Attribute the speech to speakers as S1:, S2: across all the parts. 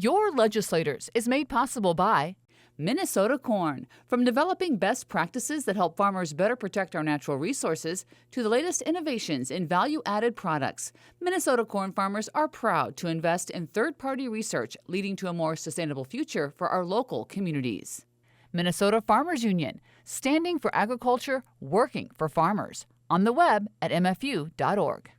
S1: Your Legislators is made possible by Minnesota Corn. From developing best practices that help farmers better protect our natural resources to the latest innovations in value-added products, Minnesota corn farmers are proud to invest in third-party research leading to a more sustainable future for our local communities. Minnesota Farmers Union, standing for agriculture, working for farmers. On the web at mfu.org.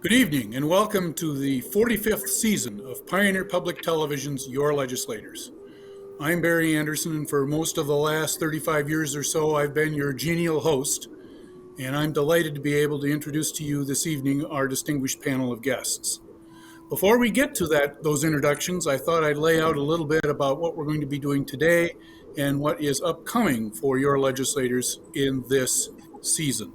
S2: Good evening and welcome to the 45th season of Pioneer Public Television's Your Legislators. I'm Barry Anderson, and for most of the last 35 years or so, I've been your genial host, and I'm delighted to be able to introduce to you this evening our distinguished panel of guests. Before we get to those introductions, I thought I'd lay out a little bit about what we're going to be doing today and what is upcoming for Your Legislators in this season.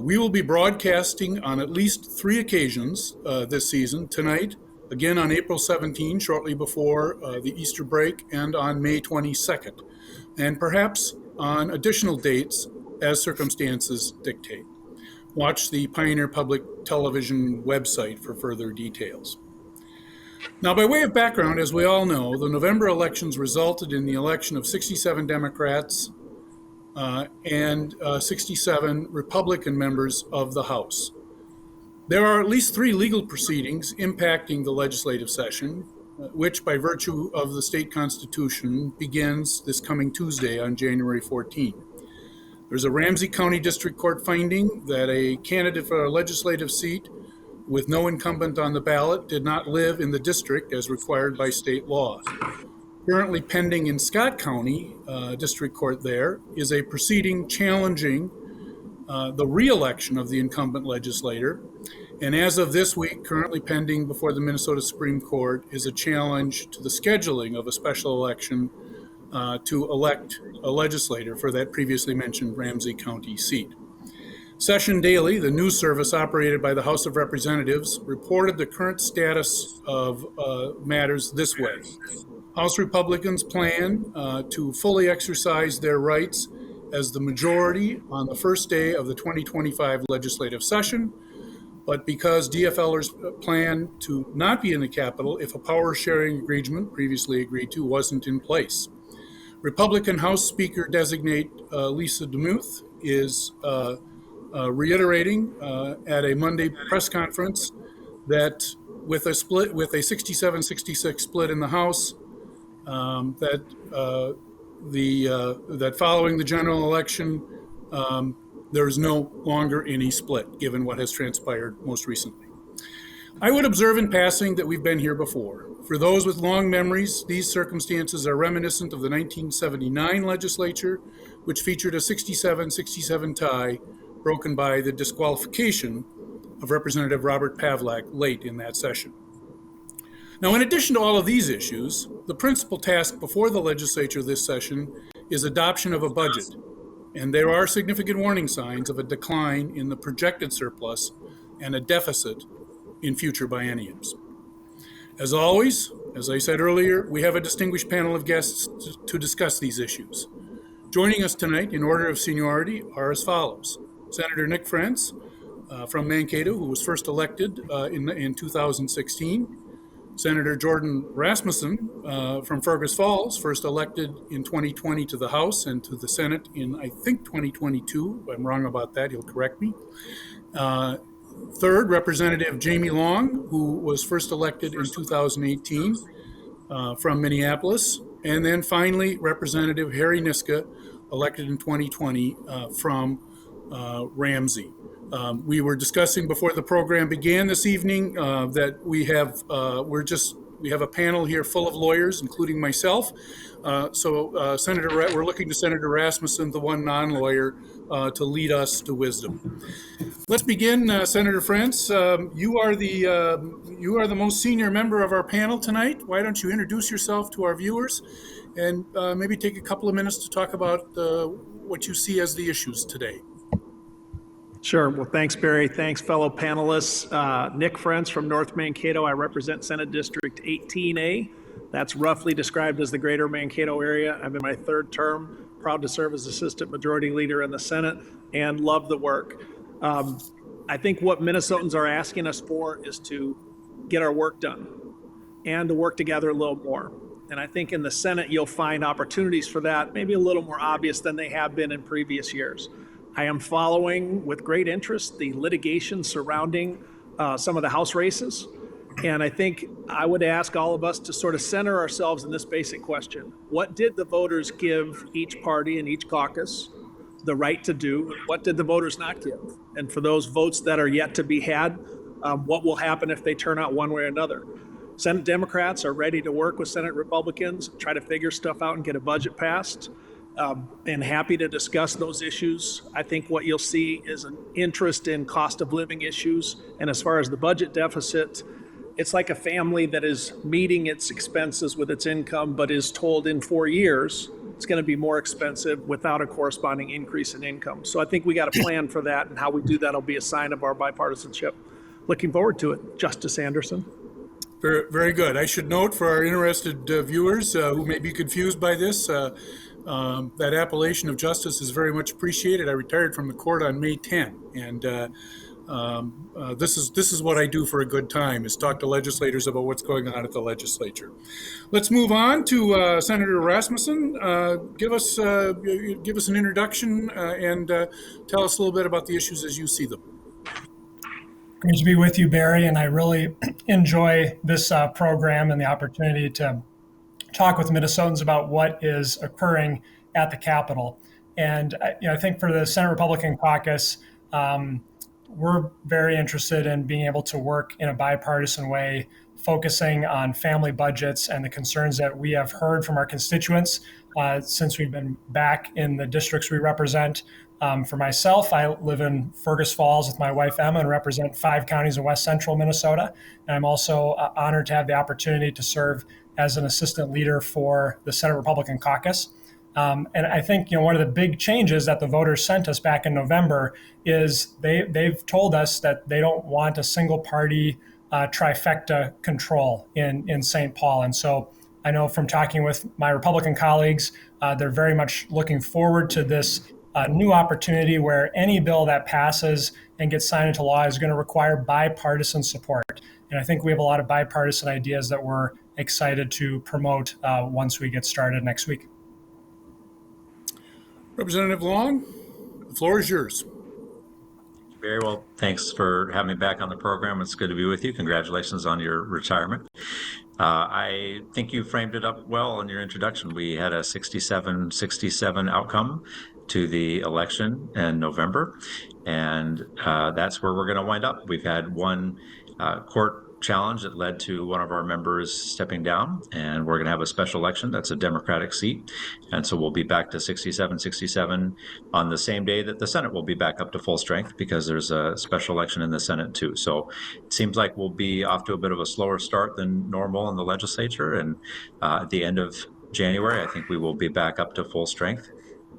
S2: We will be broadcasting on at least 3 occasions this season, tonight, again on April 17, shortly before the Easter break, and on May 22nd, and perhaps on additional dates as circumstances dictate. Watch the Pioneer Public Television website for further details. Now, by way of background, as we all know, the November elections resulted in the election of 67 Democrats and 67 Republican members of the House. There are at least 3 legal proceedings impacting the legislative session, which by virtue of the state constitution begins this coming Tuesday on January 14. There's a Ramsey County District Court finding that a candidate for a legislative seat with no incumbent on the ballot did not live in the district as required by state law. Currently pending in Scott County District Court there is a proceeding challenging the re-election of the incumbent legislator. And as of this week, currently pending before the Minnesota Supreme Court is a challenge to the scheduling of a special election to elect a legislator for that previously mentioned Ramsey County seat. Session Daily, the news service operated by the House of Representatives, reported the current status of matters this way. House Republicans plan to fully exercise their rights as the majority on the first day of the 2025 legislative session, but because DFLers plan to not be in the Capitol if a power-sharing agreement previously agreed to wasn't in place. Republican House Speaker designate Lisa DeMuth is reiterating at a Monday press conference that with a 67-66 split in the House, that following the general election, there is no longer any split, given what has transpired most recently. I would observe in passing that we've been here before. For those with long memories, these circumstances are reminiscent of the 1979 legislature, which featured a 67-67 tie broken by the disqualification of Representative Robert Pavlak late in that session. Now, in addition to all of these issues, the principal task before the legislature this session is adoption of a budget, and there are significant warning signs of a decline in the projected surplus and a deficit in future bienniums. As always, as I said earlier, we have a distinguished panel of guests to discuss these issues. Joining us tonight in order of seniority are as follows. Senator Nick Frentz from Mankato, who was first elected in 2016. Senator Jordan Rasmusson from Fergus Falls, first elected in 2020 to the House and to the Senate in, I think, 2022. If I'm wrong about that, he'll correct me. Third, Representative Jamie Long, who was first elected in 2018 from Minneapolis. And then finally, Representative Harry Niska, elected in 2020 from Ramsey. We were discussing before the program began this evening that we have a panel here full of lawyers, including myself. We're looking to Senator Rasmusson, the one non-lawyer, to lead us to wisdom. Let's begin, Senator Frentz. You are the most senior member of our panel tonight. Why don't you introduce yourself to our viewers, and maybe take a couple of minutes to talk about what you see as the issues today.
S3: Sure. Well, thanks, Barry. Thanks, fellow panelists. Nick Frentz from North Mankato. I represent Senate District 18A. That's roughly described as the greater Mankato area. I'm in my third term, proud to serve as Assistant Majority Leader in the Senate and love the work. I think what Minnesotans are asking us for is to get our work done and to work together a little more. And I think in the Senate, you'll find opportunities for that, maybe a little more obvious than they have been in previous years. I am following with great interest the litigation surrounding some of the House races. And I think I would ask all of us to sort of center ourselves in this basic question. What did the voters give each party and each caucus the right to do? What did the voters not give? And for those votes that are yet to be had, what will happen if they turn out one way or another? Senate Democrats are ready to work with Senate Republicans, try to figure stuff out and get a budget passed. And happy to discuss those issues. I think what you'll see is an interest in cost of living issues. And as far as the budget deficit, it's like a family that is meeting its expenses with its income, but is told in 4 years it's going to be more expensive without a corresponding increase in income. So I think we got a plan for that, and how we do that will be a sign of our bipartisanship. Looking forward to it. Justice Anderson.
S2: Very, very good. I should note for our interested viewers who may be confused by this, that appellation of justice is very much appreciated. I retired from the court on May 10, and this is what I do for a good time, is talk to legislators about what's going on at the legislature. Let's move on to Senator Rasmusson. Give us an introduction and tell us a little bit about the issues as you see them.
S4: Great to be with you, Barry, and I really enjoy this program and the opportunity to talk with Minnesotans about what is occurring at the Capitol. And I think for the Senate Republican Caucus, we're very interested in being able to work in a bipartisan way, focusing on family budgets and the concerns that we have heard from our constituents since we've been back in the districts we represent. For myself, I live in Fergus Falls with my wife, Emma, and represent 5 counties in west central Minnesota. And I'm also honored to have the opportunity to serve as an assistant leader for the Senate Republican Caucus. And I think one of the big changes that the voters sent us back in November is they've told us that they don't want a single party trifecta control in St. Paul. And so I know from talking with my Republican colleagues, they're very much looking forward to this new opportunity where any bill that passes and gets signed into law is going to require bipartisan support. And I think we have a lot of bipartisan ideas that we're excited to promote once we get started next week.
S2: Representative Long, the floor is yours.
S5: Very well. Thanks for having me back on the program. It's good to be with you. Congratulations on your retirement. I think you framed it up well in your introduction. We had a 67-67 outcome to the election in November, and that's where we're going to wind up. We've had one court challenge that led to one of our members stepping down, and we're going to have a special election. That's a Democratic seat, and so we'll be back to 67-67 on the same day that the Senate will be back up to full strength, because there's a special election in the Senate too. So it seems like we'll be off to a bit of a slower start than normal in the legislature, and at the end of January, I think we will be back up to full strength.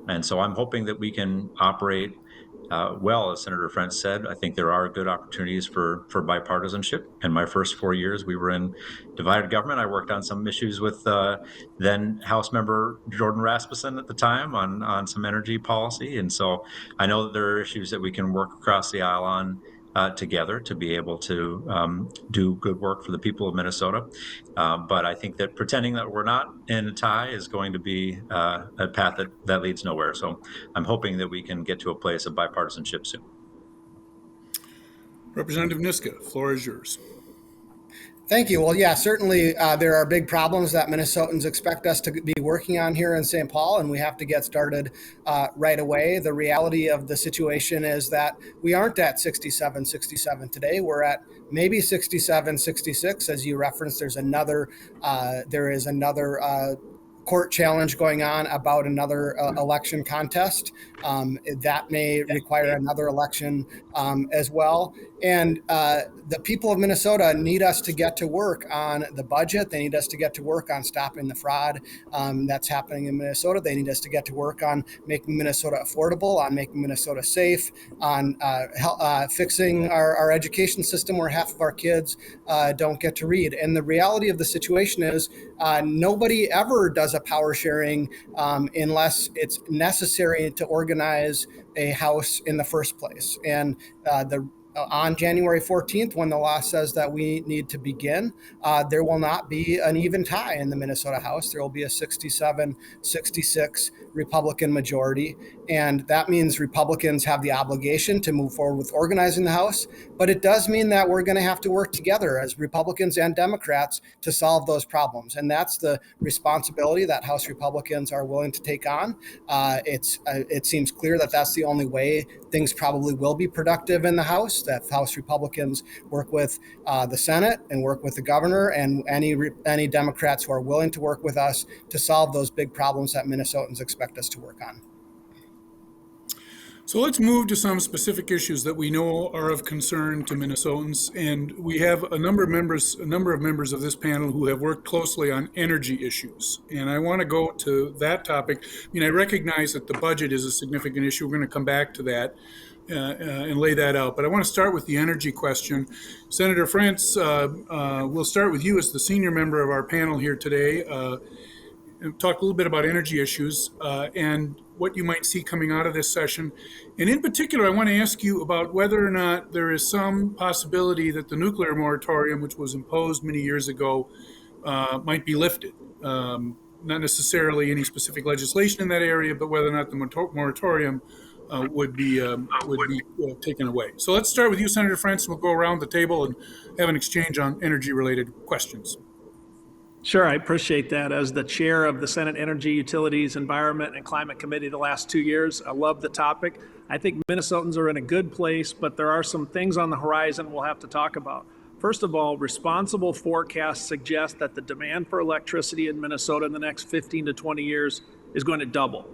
S5: And so I'm hoping that we can operate well, as Senator Frentz said. I think there are good opportunities for bipartisanship. In my first 4 years, we were in divided government. I worked on some issues with then House member Jordan Rasmusson at the time on some energy policy. And so I know that there are issues that we can work across the aisle on together to be able to do good work for the people of Minnesota. But I think that pretending that we're not in a tie is going to be a path that leads nowhere. So I'm hoping that we can get to a place of bipartisanship soon.
S2: Representative Niska, floor is yours.
S6: Thank you. Well, yeah, certainly there are big problems that Minnesotans expect us to be working on here in St. Paul, and we have to get started right away. The reality of the situation is that we aren't at 67-67 today. We're at maybe 67-66, as you referenced. There is another court challenge going on about another election contest. That may require another election as well. And the people of Minnesota need us to get to work on the budget. They need us to get to work on stopping the fraud that's happening in Minnesota. They need us to get to work on making Minnesota affordable, on making Minnesota safe, on fixing our education system where half of our kids don't get to read. And the reality of the situation is nobody ever does a power sharing unless it's necessary to organize a house in the first place. And on January 14th, when the law says that we need to begin, there will not be an even tie in the Minnesota House. There will be a 67-66 Republican majority. And that means Republicans have the obligation to move forward with organizing the House. But it does mean that we're going to have to work together as Republicans and Democrats to solve those problems. And that's the responsibility that House Republicans are willing to take on. It seems clear that that's the only way things probably will be productive in the House, that House Republicans work with the Senate and work with the governor and any Democrats who are willing to work with us to solve those big problems that Minnesotans expect us to work on.
S2: So let's move to some specific issues that we know are of concern to Minnesotans. And we have a number of members of this panel who have worked closely on energy issues. And I want to go to that topic. I mean, I recognize that the budget is a significant issue. We're going to come back to that and lay that out. But I want to start with the energy question. Senator Frentz, we'll start with you as the senior member of our panel here today. And talk a little bit about energy issues and what you might see coming out of this session. And in particular, I want to ask you about whether or not there is some possibility that the nuclear moratorium, which was imposed many years ago, might be lifted. Not necessarily any specific legislation in that area, but whether or not the moratorium would be taken away. So let's start with you, Senator Frentz, and we'll go around the table and have an exchange on energy-related questions.
S3: Sure, I appreciate that. As the chair of the Senate Energy, Utilities, Environment, and Climate Committee the last 2 years, I love the topic. I think Minnesotans are in a good place, but there are some things on the horizon we'll have to talk about. First of all, responsible forecasts suggest that the demand for electricity in Minnesota in the next 15 to 20 years is going to double.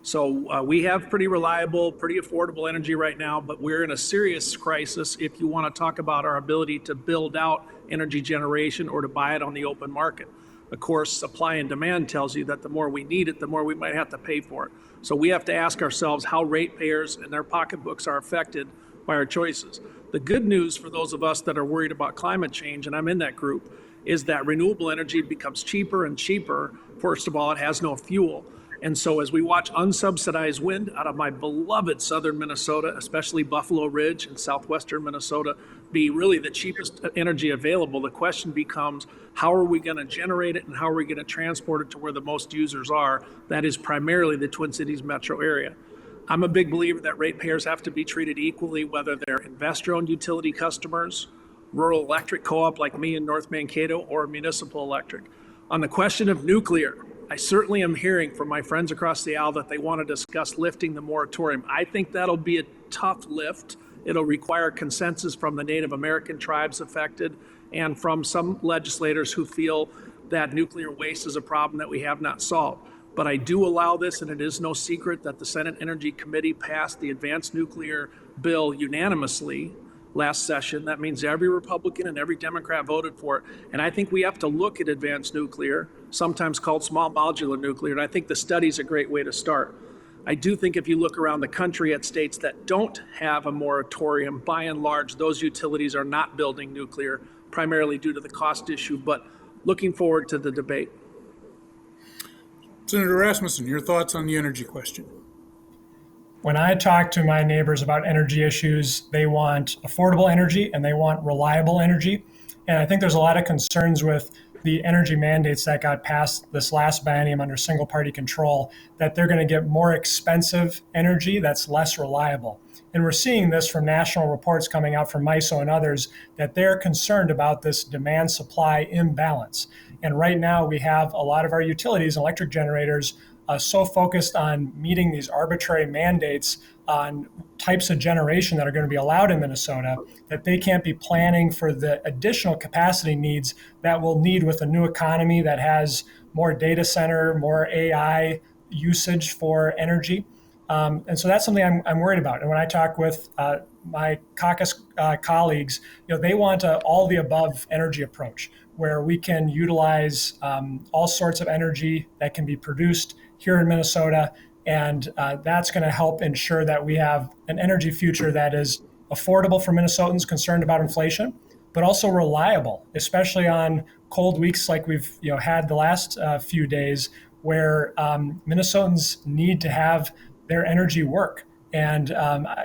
S3: So we have pretty reliable, pretty affordable energy right now, but we're in a serious crisis if you want to talk about our ability to build out energy generation or to buy it on the open market. Of course, supply and demand tells you that the more we need it, the more we might have to pay for it. So we have to ask ourselves how ratepayers and their pocketbooks are affected by our choices. The good news for those of us that are worried about climate change, and I'm in that group, is that renewable energy becomes cheaper and cheaper. First of all, it has no fuel. And so as we watch unsubsidized wind out of my beloved southern Minnesota, especially Buffalo Ridge and southwestern Minnesota, be really the cheapest energy available, the question becomes, how are we going to generate it and how are we going to transport it to where the most users are? That is primarily the Twin Cities metro area. I'm a big believer that ratepayers have to be treated equally, whether they're investor-owned utility customers, rural electric co-op like me in North Mankato, or municipal electric. On the question of nuclear, I certainly am hearing from my friends across the aisle that they want to discuss lifting the moratorium. I think that'll be a tough lift. It'll require consensus from the Native American tribes affected and from some legislators who feel that nuclear waste is a problem that we have not solved. But I do allow this, and it is no secret that the Senate Energy Committee passed the advanced nuclear bill unanimously last session. That means every Republican and every Democrat voted for it. And I think we have to look at advanced nuclear, sometimes called small modular nuclear. And I think the study's a great way to start. I do think if you look around the country at states that don't have a moratorium, by and large, those utilities are not building nuclear, primarily due to the cost issue. But looking forward to the debate.
S2: Senator Rasmusson, your thoughts on the energy question?
S4: When I talk to my neighbors about energy issues, they want affordable energy and they want reliable energy. And I think there's a lot of concerns with the energy mandates that got passed this last biennium under single party control, that they're going to get more expensive energy that's less reliable. And we're seeing this from national reports coming out from MISO and others, that they're concerned about this demand supply imbalance. And right now we have a lot of our utilities, electric generators, so focused on meeting these arbitrary mandates on types of generation that are going to be allowed in Minnesota, that they can't be planning for the additional capacity needs that we'll need with a new economy that has more data center, more AI usage for energy. And so that's something I'm worried about. And when I talk with my caucus colleagues, they want a all the above energy approach where we can utilize all sorts of energy that can be produced here in Minnesota. And that's going to help ensure that we have an energy future that is affordable for Minnesotans concerned about inflation, but also reliable, especially on cold weeks like we've had the last few days, where Minnesotans need to have their energy work. And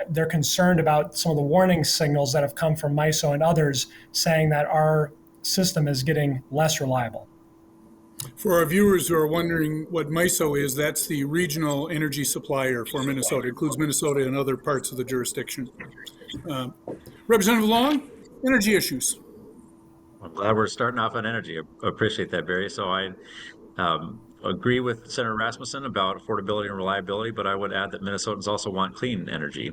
S4: they're concerned about some of the warning signals that have come from MISO and others saying that our system is getting less reliable.
S2: For our viewers who are wondering what MISO is, that's the regional energy supplier for Minnesota. It includes Minnesota and other parts of the jurisdiction. Representative Long, energy issues.
S5: I'm glad we're starting off on energy. I appreciate that, Barry. So I agree with Senator Rasmusson about affordability and reliability, but I would add that Minnesotans also want clean energy.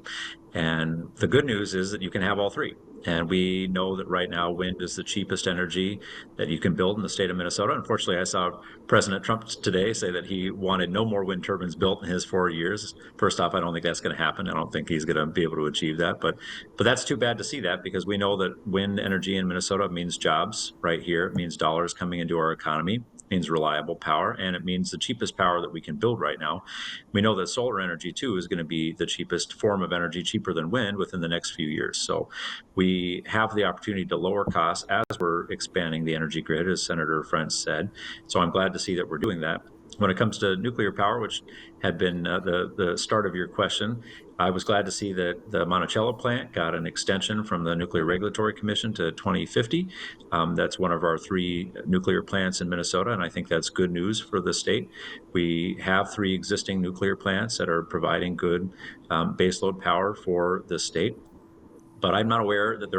S5: And the good news is that you can have all three. And we know that right now wind is the cheapest energy that you can build in the state of Minnesota. Unfortunately, I saw President Trump today say that he wanted no more wind turbines built in his 4 years. First off, I don't think that's going to happen. I don't think he's going to be able to achieve that. But that's too bad to see that, because we know that wind energy in Minnesota means jobs right here. It means dollars coming into our economy. Means reliable power, and it means the cheapest power that we can build right now. We know that solar energy too is going to be the cheapest form of energy, cheaper than wind, within the next few years. So we have the opportunity to lower costs as we're expanding the energy grid, as Senator Frentz said. So I'm glad to see that we're doing that. When it comes to nuclear power, which had been the start of your question, I was glad to see that the Monticello plant got an extension from the Nuclear Regulatory Commission to 2050. That's one of our 3 nuclear plants in Minnesota, and I think that's good news for the state. We have 3 existing nuclear plants that are providing good baseload power for the state. But I'm not aware that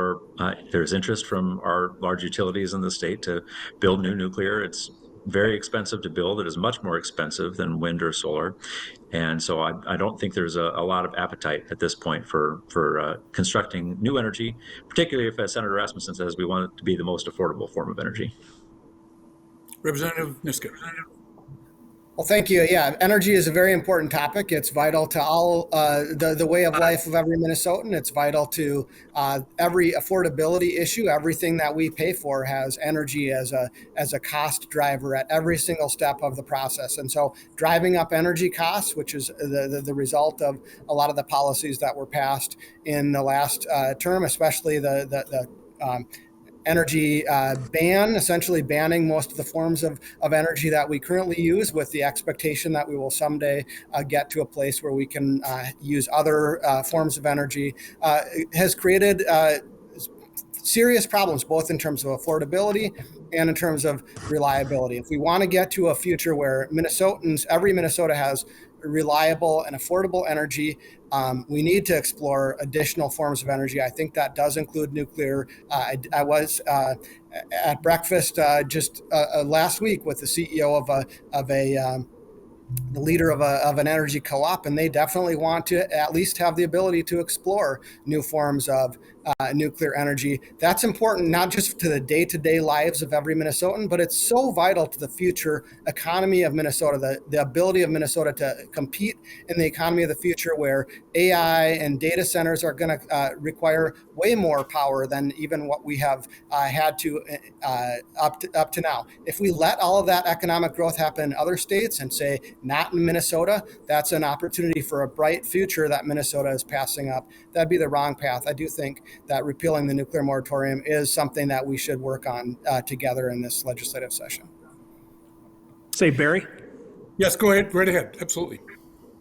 S5: there's interest from our large utilities in the state to build new nuclear. It's very expensive to build. It is much more expensive than wind or solar. And so I don't think there's a lot of appetite at this point for constructing new energy, particularly if, as Senator Rasmusson says, we want it to be the most affordable form of energy.
S2: Representative Niska.
S6: Well, thank you. Yeah, energy is a very important topic. It's vital to all the way of life of every Minnesotan. It's vital to every affordability issue. Everything that we pay for has energy as a cost driver at every single step of the process. And so driving up energy costs, which is the result of a lot of the policies that were passed in the last term, especially the energy ban, essentially banning most of the forms of energy that we currently use, with the expectation that we will someday get to a place where we can use other forms of energy, has created serious problems, both in terms of affordability and in terms of reliability. If we want to get to a future where every Minnesota has reliable and affordable energy, we need to explore additional forms of energy. I think that does include nuclear. I was at breakfast just last week with the CEO of the leader of an energy co-op, and they definitely want to at least have the ability to explore new forms of nuclear energy. That's important not just to the day-to-day lives of every Minnesotan, but it's so vital to the future economy of Minnesota, the ability of Minnesota to compete in the economy of the future, where AI and data centers are going to require way more power than even what we have had to up to now. If we let all of that economic growth happen in other states and say not in Minnesota, that's an opportunity for a bright future that Minnesota is passing up. That'd be the wrong path. I do think that repealing the nuclear moratorium is something that we should work on together in this legislative session.
S3: Say, Barry?
S2: Yes, go ahead. Right ahead. Absolutely.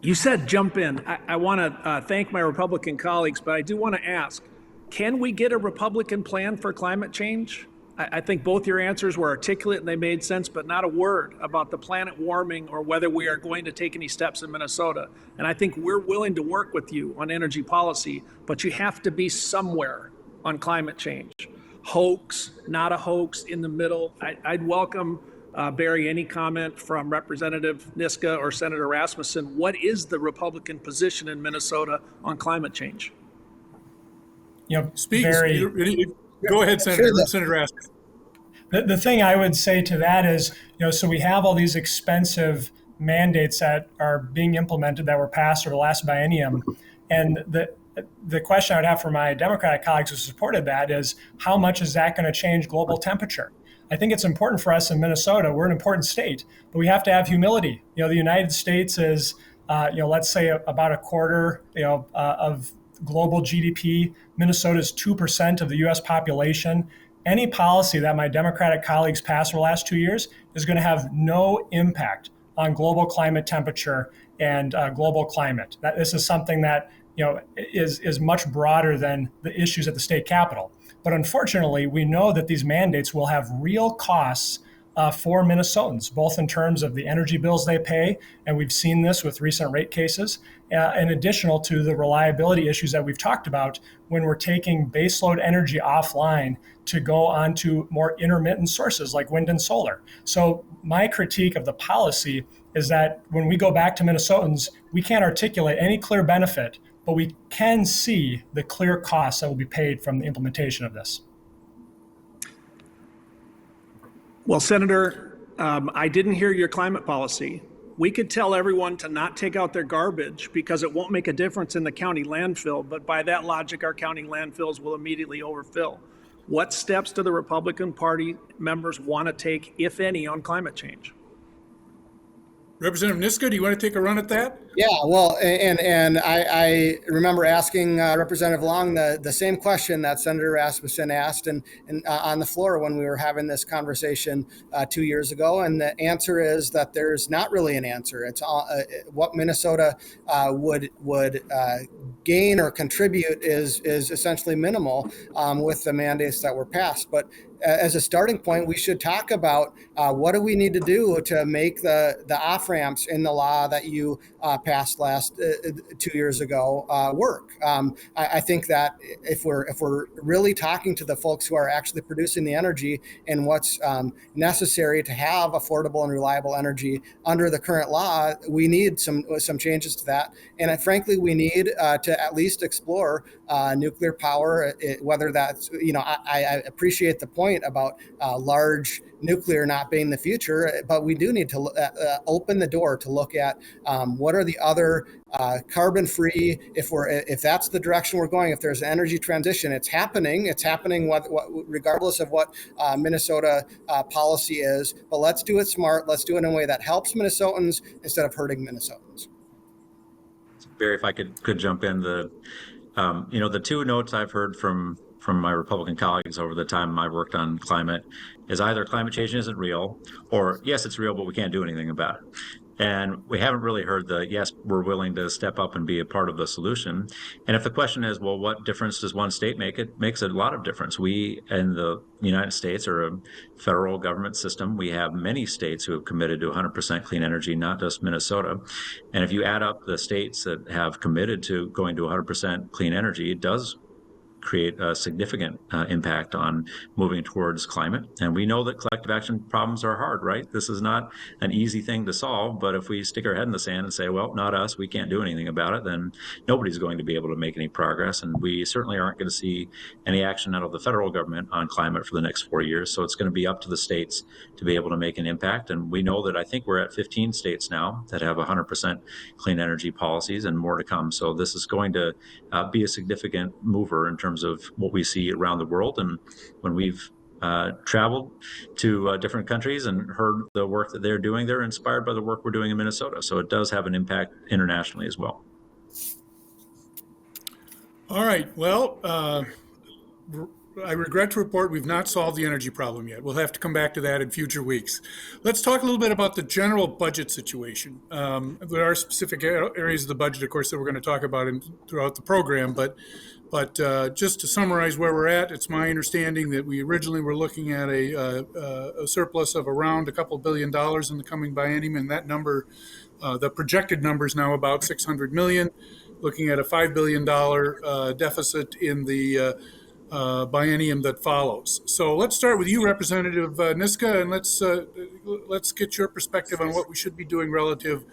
S3: You said jump in. I want to thank my Republican colleagues, but I do want to ask, can we get a Republican plan for climate change? I think both your answers were articulate and they made sense, but not a word about the planet warming or whether we are going to take any steps in Minnesota. And I think we're willing to work with you on energy policy, but you have to be somewhere on climate change. Hoax, not a hoax, in the middle. I'd welcome, Barry, any comment from Representative Niska or Senator Rasmusson. What is the Republican position in Minnesota on climate change?
S2: Speak.
S4: Barry,
S2: Go ahead, Senator. Senator Rasmusson.
S4: The thing I would say to that is, so we have all these expensive mandates that are being implemented that were passed over the last biennium. And the question I would have for my Democratic colleagues who supported that is, how much is that going to change global temperature? I think it's important for us in Minnesota. We're an important state, but we have to have humility. The United States is, let's say about a quarter, of global GDP. Minnesota is 2% of the U.S. population. Any policy that my Democratic colleagues pass over the last 2 years is going to have no impact on global climate temperature and global climate. This is something that is much broader than the issues at the state capitol. But unfortunately, we know that these mandates will have real costs for Minnesotans, both in terms of the energy bills they pay, and we've seen this with recent rate cases, in additional to the reliability issues that we've talked about when we're taking baseload energy offline to go onto more intermittent sources like wind and solar. So my critique of the policy is that when we go back to Minnesotans, we can't articulate any clear benefit, but we can see the clear costs that will be paid from the implementation of this.
S3: Well, Senator, I didn't hear your climate policy. We could tell everyone to not take out their garbage because it won't make a difference in the county landfill, but by that logic, our county landfills will immediately overfill. What steps do the Republican Party members want to take, if any, on climate change?
S2: Representative Niska, do you want to take a run at that?
S6: Yeah, well, and I remember asking Representative Long the same question that Senator Rasmusson asked and on the floor when we were having this conversation 2 years ago, and the answer is that there's not really an answer. It's what Minnesota would gain or contribute is essentially minimal with the mandates that were passed. But as a starting point, we should talk about what do we need to do to make the off-ramps in the law that you passed last 2 years ago work. I think that if we're really talking to the folks who are actually producing the energy and what's necessary to have affordable and reliable energy under the current law, we need some changes to that. And frankly, we need to at least explore nuclear power, whether that's, I appreciate the point about large nuclear not being the future, but we do need to open the door to look at what are the other carbon-free. If that's the direction we're going, if there's an energy transition, it's happening. It's happening regardless of what Minnesota policy is. But let's do it smart. Let's do it in a way that helps Minnesotans instead of hurting Minnesotans.
S5: Barry, if I could jump in, the two notes I've heard from my Republican colleagues over the time I've worked on climate is either climate change isn't real, or yes, it's real, but we can't do anything about it. And we haven't really heard the, yes, we're willing to step up and be a part of the solution. And if the question is, well, what difference does one state make? It makes a lot of difference. We in the United States are a federal government system. We have many states who have committed to 100% clean energy, not just Minnesota. And if you add up the states that have committed to going to 100% clean energy, it does create a significant impact on moving towards climate. And we know that collective action problems are hard, right? This is not an easy thing to solve, but if we stick our head in the sand and say, well, not us, we can't do anything about it, then nobody's going to be able to make any progress. And we certainly aren't going to see any action out of the federal government on climate for the next 4 years. So it's going to be up to the states to be able to make an impact. And we know that I think we're at 15 states now that have 100% clean energy policies and more to come. So this is going to be a significant mover in terms of what we see around the world. And when we've traveled to different countries and heard the work that they're doing, they're inspired by the work we're doing in Minnesota. So it does have an impact internationally as well.
S2: All right. Well, I regret to report we've not solved the energy problem yet. We'll have to come back to that in future weeks. Let's talk a little bit about the general budget situation. There are specific areas of the budget, of course, that we're going to talk about throughout the program, but just to summarize where we're at, it's my understanding that we originally were looking at a surplus of around a couple $2 billion in the coming biennium, and that number, the projected number is now about $600 million, looking at a $5 billion deficit in the biennium that follows. So let's start with you, Representative Niska, and let's get your perspective on what we should be doing relative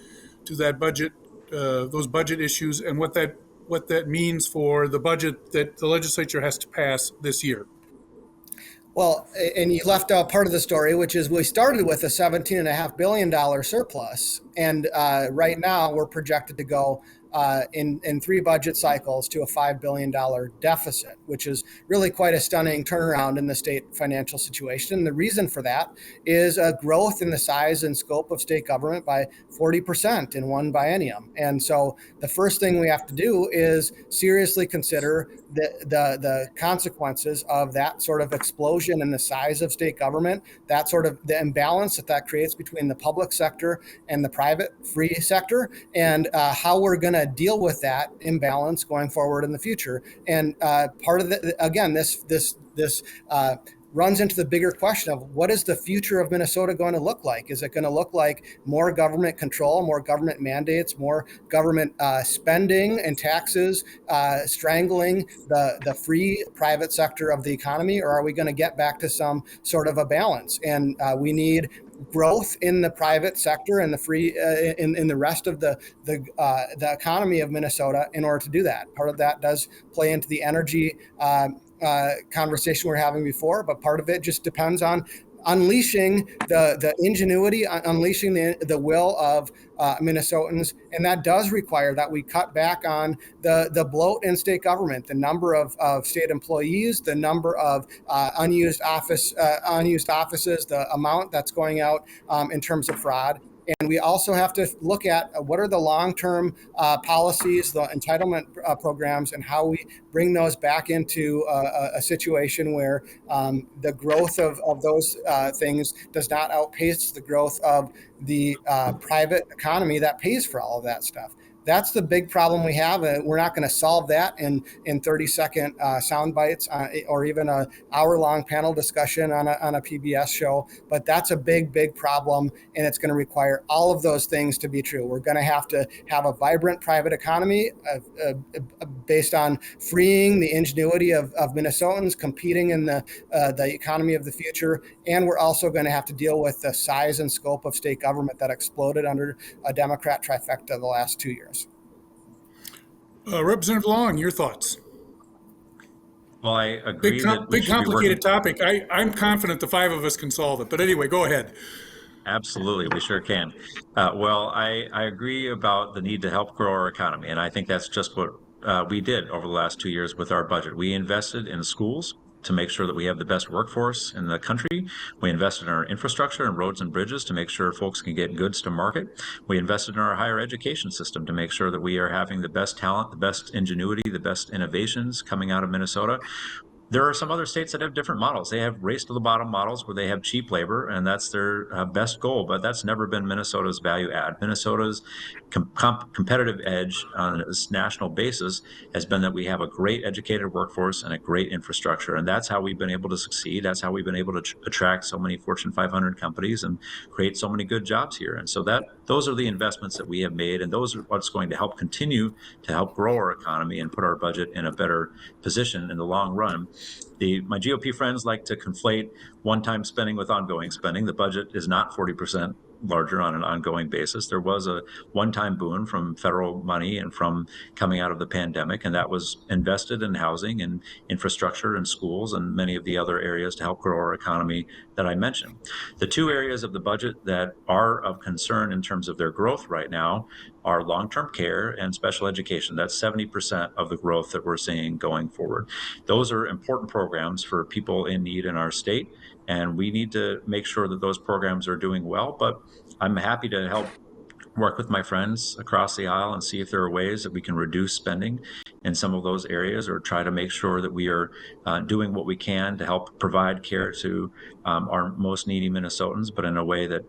S2: to that budget, those budget issues, and what that means for the budget that the legislature has to pass this year.
S6: Well, and you left out part of the story, which is we started with a $17.5 billion surplus. And right now we're projected to go in three budget cycles to a $5 billion deficit, which is really quite a stunning turnaround in the state financial situation. And the reason for that is a growth in the size and scope of state government by 40% in one biennium. And so the first thing we have to do is seriously consider the consequences of that sort of explosion in the size of state government, that sort of the imbalance that creates between the public sector and the private free sector, and how we're going to deal with that imbalance going forward in the future. And part of the, again, this runs into the bigger question of what is the future of Minnesota going to look like? Is it going to look like more government control, more government mandates, more government spending and taxes strangling the free private sector of the economy? Or are we going to get back to some sort of a balance? And we need growth in the private sector and the free in the rest of the economy of Minnesota in order to do that. Part of that does play into the energy conversation we were having before, but part of it just depends on unleashing the ingenuity, unleashing the will of Minnesotans. And that does require that we cut back on the bloat in state government, the number of state employees, the number of unused offices, the amount that's going out in terms of fraud. And we also have to look at what are the long-term policies, the entitlement programs, and how we bring those back into a situation where the growth of those things does not outpace the growth of the private economy that pays for all of that stuff. That's the big problem we have. We're not going to solve that in 30-second sound bites or even an hour-long panel discussion on a PBS show. But that's a big problem, and it's going to require all of those things to be true. We're going to have a vibrant private economy based on freeing the ingenuity of Minnesotans, competing in the economy of the future. And we're also going to have to deal with the size and scope of state government that exploded under a Democrat trifecta the last 2 years.
S2: Representative Long, your thoughts?
S5: Well, I agree that we
S2: big complicated topic. I'm confident the five of us can solve it. But anyway, go ahead.
S5: Absolutely, we sure can. Well, I agree about the need to help grow our economy, and I think that's just what we did over the last 2 years with our budget. We invested in schools to make sure that we have the best workforce in the country. We invested in our infrastructure and roads and bridges to make sure folks can get goods to market. We invested in our higher education system to make sure that we are having the best talent, the best ingenuity, the best innovations coming out of Minnesota. There are some other states that have different models. They have race to the bottom models where they have cheap labor, and that's their best goal, but that's never been Minnesota's value add. Minnesota's competitive edge on a national basis has been that we have a great educated workforce and a great infrastructure, and that's how we've been able to succeed. That's how we've been able to attract so many Fortune 500 companies and create so many good jobs here. And so those are the investments that we have made, and those are what's going to help continue to help grow our economy and put our budget in a better position in the long run. My GOP friends like to conflate one-time spending with ongoing spending. The budget is not 40% larger on an ongoing basis. There was a one-time boon from federal money and from coming out of the pandemic, and that was invested in housing and infrastructure and schools and many of the other areas to help grow our economy that I mentioned. The two areas of the budget that are of concern in terms of their growth right now are long-term care and special education. That's 70% of the growth that we're seeing going forward. Those are important programs for people in need in our state, and we need to make sure that those programs are doing well. But I'm happy to help work with my friends across the aisle and see if there are ways that we can reduce spending in some of those areas, or try to make sure that we are doing what we can to help provide care to our most needy Minnesotans, but in a way that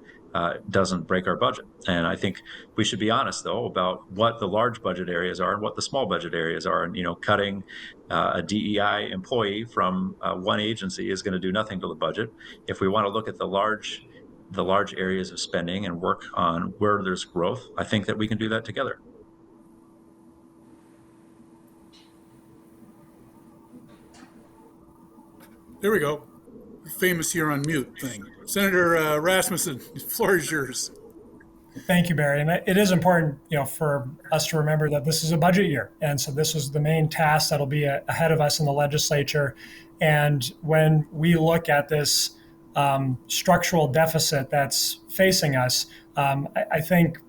S5: doesn't break our budget. And I think we should be honest, though, about what the large budget areas are and what the small budget areas are. And, cutting a DEI employee from one agency is going to do nothing to the budget. If we want to look at the large areas of spending and work on where there's growth, I think that we can do that together.
S2: There we go. Famous here on mute thing. Senator Rasmusson, the floor is yours.
S4: Thank you, Barry. And it is important, for us to remember that this is a budget year. And so this is the main task that'll be ahead of us in the legislature. And when we look at this structural deficit that's facing us, I think,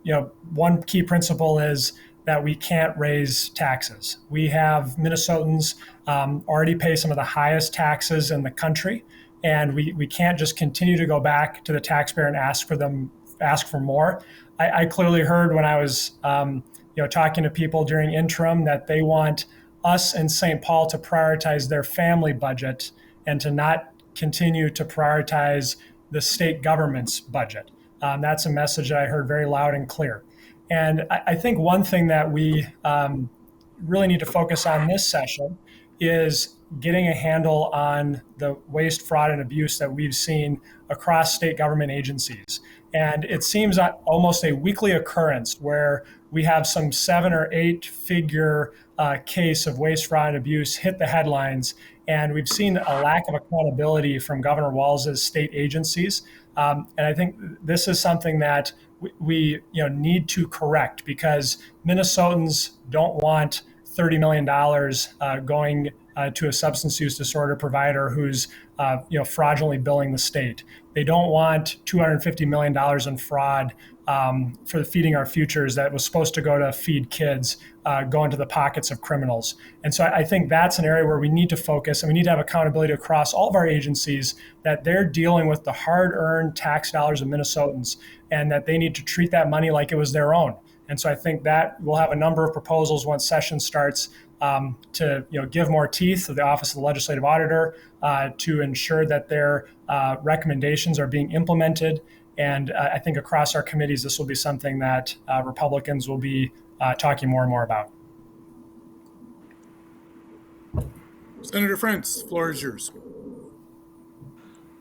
S4: one key principle is that we can't raise taxes. We have Minnesotans already pay some of the highest taxes in the country. And we can't just continue to go back to the taxpayer and ask for more. I clearly heard when I was talking to people during interim that they want us in St. Paul to prioritize their family budget and to not continue to prioritize the state government's budget. That's a message that I heard very loud and clear. And I think one thing that we really need to focus on this session is getting a handle on the waste, fraud, and abuse that we've seen across state government agencies. And it seems almost a weekly occurrence where we have some 7 or 8 figure case of waste, fraud, and abuse hit the headlines. And we've seen a lack of accountability from Governor Walz's state agencies. And I think this is something that we need to correct, because Minnesotans don't want $30 million going to a substance use disorder provider who's fraudulently billing the state. They don't want $250 million in fraud for the Feeding Our Futures that was supposed to go to feed kids, go into the pockets of criminals. And so I think that's an area where we need to focus, and we need to have accountability across all of our agencies, that they're dealing with the hard-earned tax dollars of Minnesotans, and that they need to treat that money like it was their own. And so I think that we'll have a number of proposals once session starts to give more teeth to the Office of the Legislative Auditor to ensure that their recommendations are being implemented. And I think across our committees, this will be something that Republicans will be talking more and more about.
S2: Senator Frentz, the floor is yours.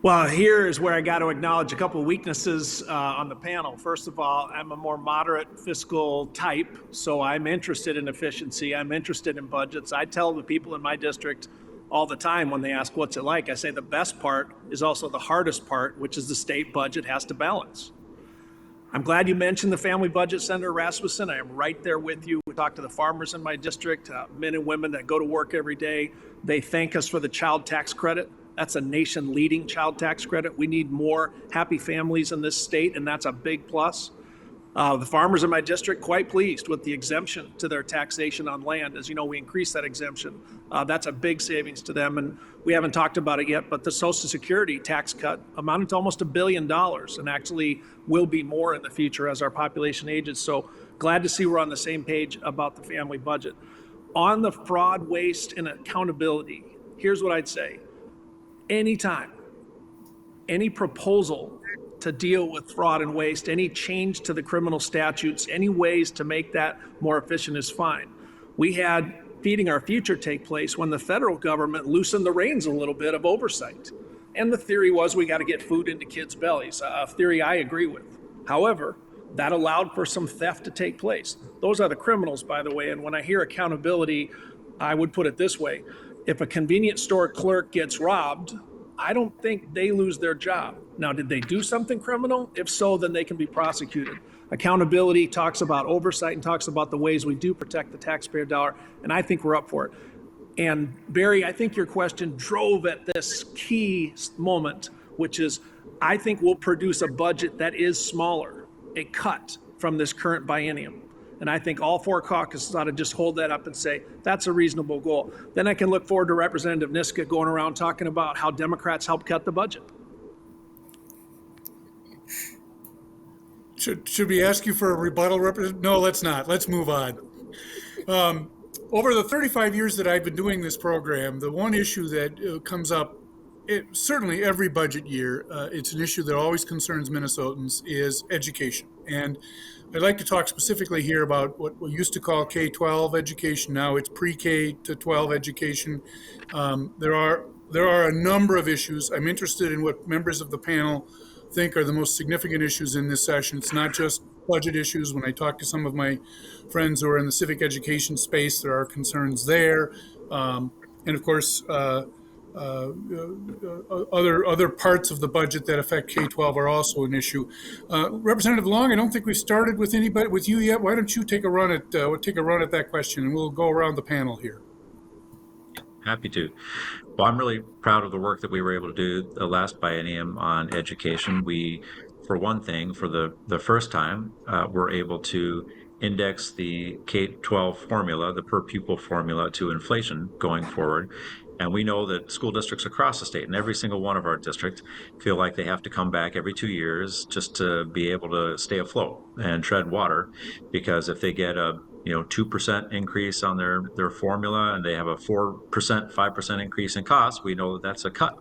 S3: Well, here is where I got to acknowledge a couple of weaknesses on the panel. First of all, I'm a more moderate fiscal type, so I'm interested in efficiency. I'm interested in budgets. I tell the people in my district all the time when they ask what's it like, I say the best part is also the hardest part, which is the state budget has to balance. I'm glad you mentioned the family budget, Senator Rasmusson. I am right there with you. We talk to the farmers in my district, men and women that go to work every day. They thank us for the child tax credit. That's a nation-leading child tax credit. We need more happy families in this state, and that's a big plus. The farmers in my district quite pleased with the exemption to their taxation on land. As you know, we increased that exemption. That's a big savings to them, and we haven't talked about it yet, but the Social Security tax cut amounted to almost $1 billion, and actually will be more in the future as our population ages. So glad to see we're on the same page about the family budget. On the fraud, waste, and accountability, here's what I'd say. Anytime, any proposal to deal with fraud and waste, any change to the criminal statutes, any ways to make that more efficient is fine. We had Feeding Our Future take place when the federal government loosened the reins a little bit of oversight. And the theory was we got to get food into kids' bellies, a theory I agree with. However, that allowed for some theft to take place. Those are the criminals, by the way, and when I hear accountability, I would put it this way. If a convenience store clerk gets robbed, I don't think they lose their job. Now, did they do something criminal? If so, then they can be prosecuted. Accountability talks about oversight and talks about the ways we do protect the taxpayer dollar, and I think we're up for it. And Barry, I think your question drove at this key moment, which is, I think we'll produce a budget that is smaller, a cut from this current biennium. And I think all 4 caucuses ought to just hold that up and say, that's a reasonable goal. Then I can look forward to Representative Niska going around talking about how Democrats helped cut the budget.
S2: Should we ask you for a rebuttal? No, let's not. Let's move on. Over the 35 years that I've been doing this program, the one issue that comes up, certainly every budget year, it's an issue that always concerns Minnesotans, is education. And I'd like to talk specifically here about what we used to call K-12 education. Now it's pre-K to 12 education. There are a number of issues. I'm interested in what members of the panel think are the most significant issues in this session. It's not just budget issues. When I talk to some of my friends who are in the civic education space, there are concerns there. And of course, Other parts of the budget that affect K-12 are also an issue. Representative Long, I don't think we've started with anybody with you yet. Why don't you take a run at that question, and we'll go around the panel here.
S5: Happy to. Well, I'm really proud of the work that we were able to do the last biennium on education. We, for one thing, for the first time, were able to index the K-12 formula, the per pupil formula, to inflation going forward. And we know that school districts across the state, and every single one of our districts, feel like they have to come back every 2 years just to be able to stay afloat and tread water. Because if they get a 2% increase on their formula and they have a 4%, 5% increase in costs, we know that that's a cut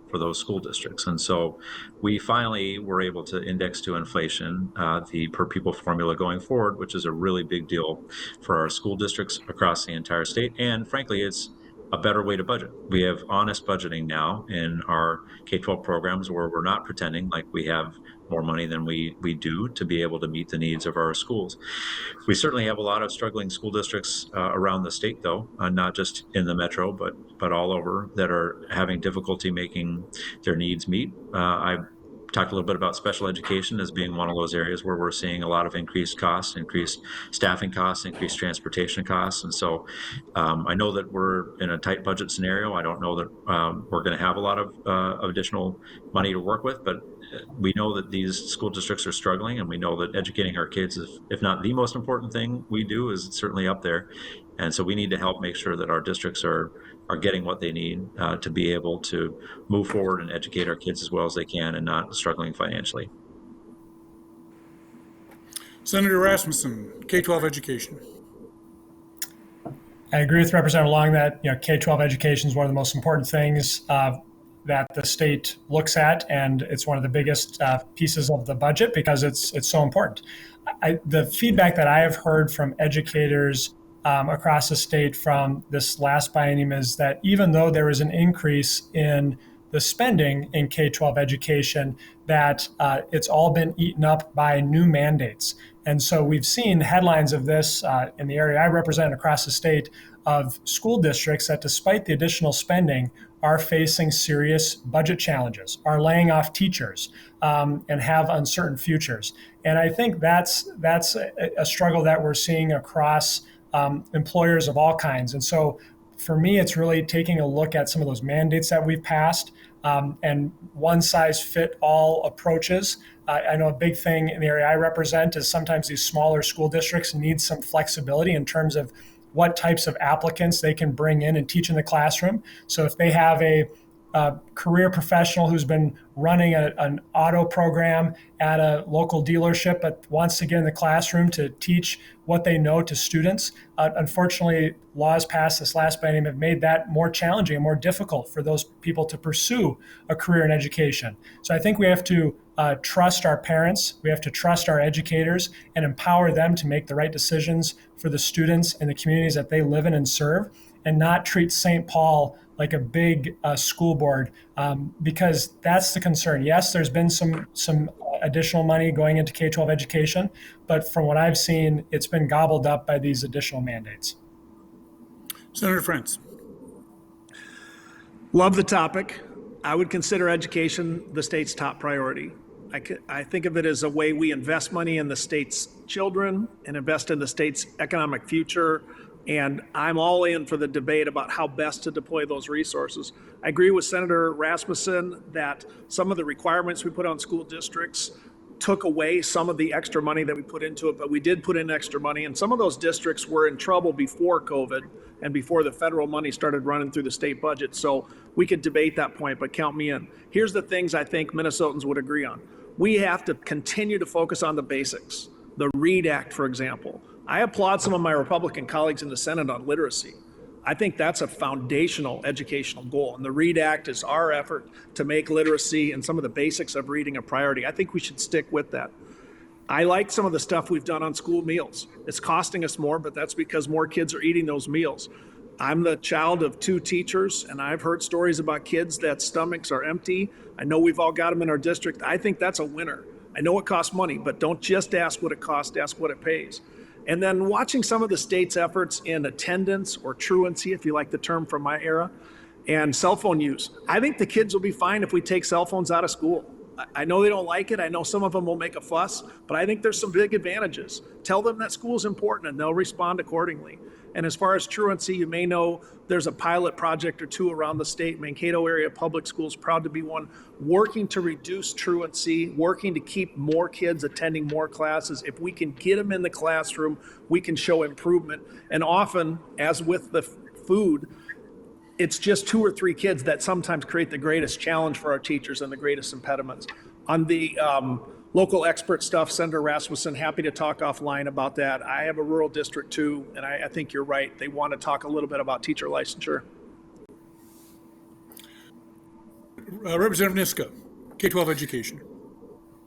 S5: for those school districts. And so we finally were able to index to inflation the per pupil formula going forward, which is a really big deal for our school districts across the entire state. And frankly, it's a better way to budget. We have honest budgeting now in our K-12 programs where we're not pretending like we have more money than we do to be able to meet the needs of our schools. We certainly have a lot of struggling school districts around the state, though, not just in the metro, but all over, that are having difficulty making their needs meet. I talked a little bit about special education as being one of those areas where we're seeing a lot of increased costs, increased staffing costs, increased transportation costs. And so I know that we're in a tight budget scenario. I don't know that we're going to have a lot of additional money to work with, but we know that these school districts are struggling, and we know that educating our kids, if not the most important thing we do, is certainly up there. And so we need to help make sure that our districts are getting what they need to be able to move forward and educate our kids as well as they can and not struggling financially.
S2: Senator Rasmusson, K-12 education.
S4: I agree with Representative Long that K-12 education is one of the most important things that the state looks at, and it's one of the biggest pieces of the budget because it's so important. The feedback that I have heard from educators across the state from this last biennium is that even though there was an increase in the spending in K-12 education, that it's all been eaten up by new mandates. And so we've seen headlines of this in the area I represent across the state of school districts that, despite the additional spending, are facing serious budget challenges, are laying off teachers, and have uncertain futures. And I think that's a struggle that we're seeing across employers of all kinds. And so for me, it's really taking a look at some of those mandates that we've passed and one size fit all approaches. I know a big thing in the area I represent is sometimes these smaller school districts need some flexibility in terms of what types of applicants they can bring in and teach in the classroom. So if they have a career professional who's been running an auto program at a local dealership but wants to get in the classroom to teach what they know to students, unfortunately, laws passed this last biennium have made that more challenging and more difficult for those people to pursue a career in education. So I think we have to trust our parents, we have to trust our educators, and empower them to make the right decisions for the students and the communities that they live in and serve, and not treat St. Paul like a big school board, because that's the concern. Yes, there's been some additional money going into K-12 education, but from what I've seen, it's been gobbled up by these additional mandates.
S2: Senator Frentz.
S3: Love the topic. I would consider education the state's top priority. I think of it as a way we invest money in the state's children and invest in the state's economic future. And I'm all in for the debate about how best to deploy those resources. I agree with Senator Rasmusson that some of the requirements we put on school districts took away some of the extra money that we put into it, but we did put in extra money. And some of those districts were in trouble before COVID and before the federal money started running through the state budget. So we could debate that point, but count me in. Here's the things I think Minnesotans would agree on. We have to continue to focus on the basics. The READ Act, for example. I applaud some of my Republican colleagues in the Senate on literacy. I think that's a foundational educational goal. And the READ Act is our effort to make literacy and some of the basics of reading a priority. I think we should stick with that. I like some of the stuff we've done on school meals. It's costing us more, but that's because more kids are eating those meals. I'm the child of 2 teachers, and I've heard stories about kids that stomachs are empty. I know we've all got them in our district. I think that's a winner. I know it costs money, but don't just ask what it costs, ask what it pays. And then watching some of the state's efforts in attendance or truancy, if you like the term from my era, and cell phone use. I think the kids will be fine if we take cell phones out of school. I know they don't like it. I know some of them will make a fuss, but I think there's some big advantages. Tell them that school's important and they'll respond accordingly. And as far as truancy, you may know there's a pilot project or two around the state. Mankato area public schools, proud to be one, working to reduce truancy, working to keep more kids attending more classes. If we can get them in the classroom, we can show improvement. And often, as with the food, it's just 2 or 3 kids that sometimes create the greatest challenge for our teachers and the greatest impediments. On the local expert stuff, Senator Rasmusson, happy to talk offline about that. I have a rural district too, and I think you're right. They want to talk a little bit about teacher licensure.
S2: Representative Niska, K-12 education.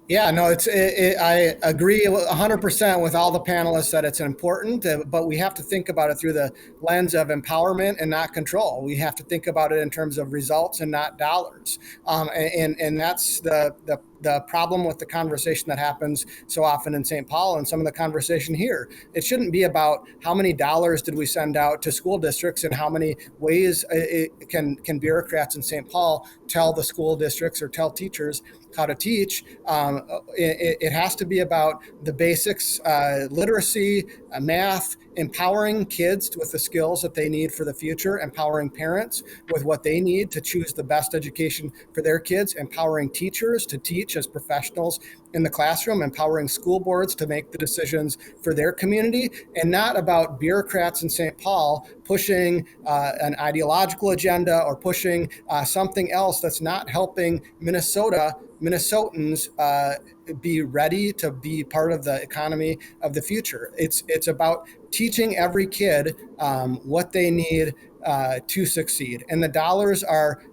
S6: Yeah, no, I agree 100% with all the panelists that it's important, but we have to think about it through the lens of empowerment and not control. We have to think about it in terms of results and not dollars. And that's the problem with the conversation that happens so often in St. Paul and some of the conversation here. It shouldn't be about how many dollars did we send out to school districts and how many ways can bureaucrats in St. Paul tell the school districts or tell teachers how to teach. It has to be about the basics, literacy, math, empowering kids with the skills that they need for the future, empowering parents with what they need to choose the best education for their kids, empowering teachers to teach as professionals in the classroom, empowering school boards to make the decisions for their community, and not about bureaucrats in St. Paul pushing an ideological agenda or pushing something else that's not helping Minnesotans be ready to be part of the economy of the future. It's about teaching every kid what they need to succeed, and the dollars are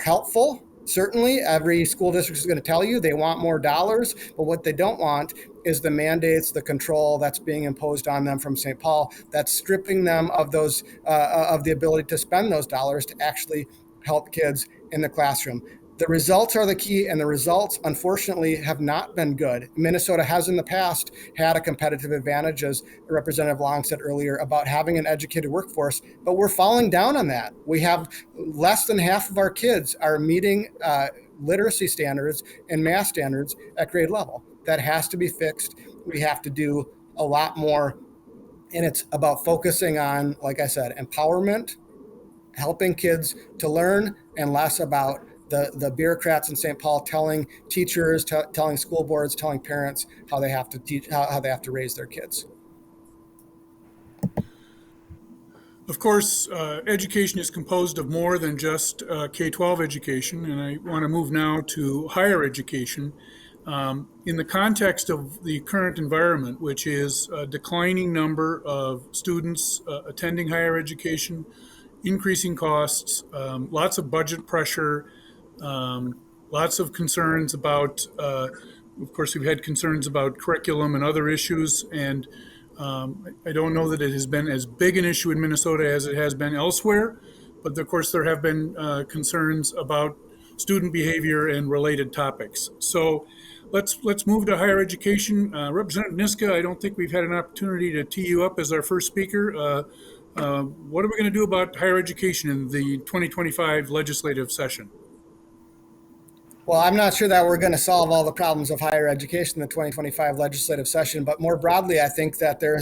S6: helpful. Certainly, every school district is going to tell you they want more dollars, but what they don't want is the mandates, the control that's being imposed on them from St. Paul, that's stripping them of those of the ability to spend those dollars to actually help kids in the classroom. The results are the key, and the results, unfortunately, have not been good. Minnesota has in the past had a competitive advantage, as Representative Long said earlier, about having an educated workforce, but we're falling down on that. We have less than half of our kids are meeting literacy standards and math standards at grade level. That has to be fixed. We have to do a lot more, and it's about focusing on, like I said, empowerment, helping kids to learn, and less about the bureaucrats in St. Paul telling teachers, telling school boards, telling parents how they have to teach, how they have to raise their kids.
S2: Of course, education is composed of more than just K-12 education, and I want to move now to higher education. In the context of the current environment, which is a declining number of students attending higher education, increasing costs, lots of budget pressure, lots of concerns about, of course, we've had concerns about curriculum and other issues, and I don't know that it has been as big an issue in Minnesota as it has been elsewhere, but of course there have been concerns about student behavior and related topics. So let's move to higher education. Representative Niska, I don't think we've had an opportunity to tee you up as our first speaker. What are we going to do about higher education in the 2025 legislative session?
S6: Well, I'm not sure that we're going to solve all the problems of higher education in the 2025 legislative session, but more broadly, I think that there